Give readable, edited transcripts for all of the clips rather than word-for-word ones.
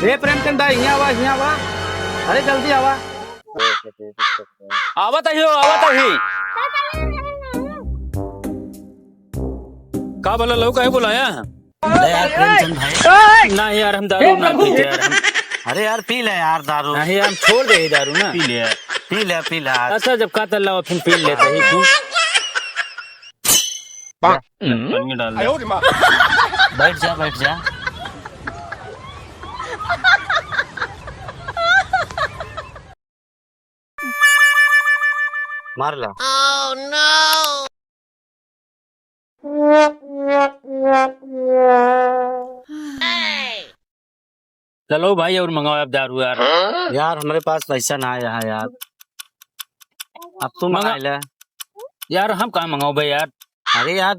ए प्रेमचंद भाई यहाँ आवा अरे जल्दी आवा। आवत ही का बोला लो कहे बुलाया? अरे यार प्रेमचंद भाई ना यार हम दारू ना पीते यार हम। अरे यार पी ले यार दारू। नहीं यार हम छोड़ दे दारू ना। पी ले अच्छा जब कातल लाओ फिर पी लेते ही क्यों? बैठ जा मार ला। चलो भाई और मंगाओ आप दारू यार। यार हमारे पास पैसा ना है यहाँ यार, अब तुम मंगा ले यार। हम कहाँ मंगाओ भाई यार? अरे यार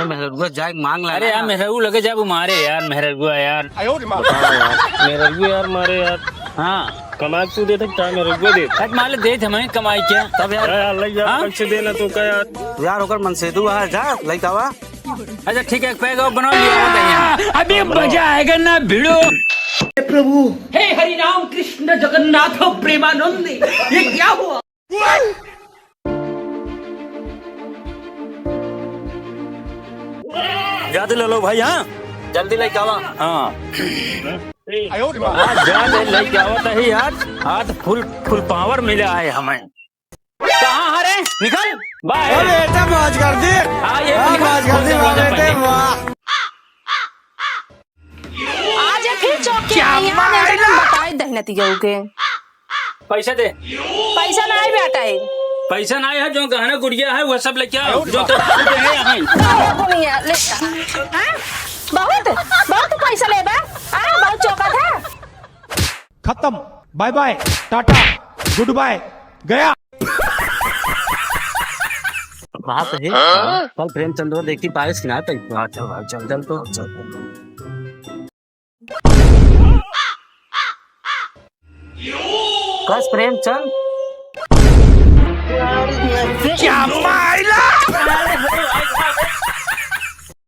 मेहरुआ जाए मांग ला। अरे यार मेहरगू लगे जाए वो मारे यार मेहरगुआ यार। मेहरगू यार मारे यार। हाँ कमाई तू दे सकता है मेहरगू दे। माले दे हमें कमाई क्या तब यार लग जा पैसे देना तो क्या यार ओकर मन से तू आ जा लइका वा। अच्छा ठीक है पैक बना लिया। अभी मजा आएगा ना भिड़ो। प्रभु हे हरि राम कृष्ण जगन्नाथ प्रेमानंद, ये क्या हुआ? जाते ले लो भाई। हाँ जल्दी लइका वा। हाँ जाते लेके आवत है यार। आज फुल पावर मिला है हमें। कहाँ हरे निकल बाय। बेटा मौज कर दी। मौज कर दी बेटे वाह। आज फिर चौकी बताए दहनती जाऊ के पैसा दे। पैसा ना बेटा है। पैसा ना है जो गहना गुड़िया है वो सब लेके आओ जो तो है यहाँ। बहुत बहुत पैसा ले बहुत चौका था। खत्म, bye bye tata goodbye गया। बात है कल प्रेमचंद को देखती पारिस ना पैसा। चल तो कस प्रेमचंद क्या मार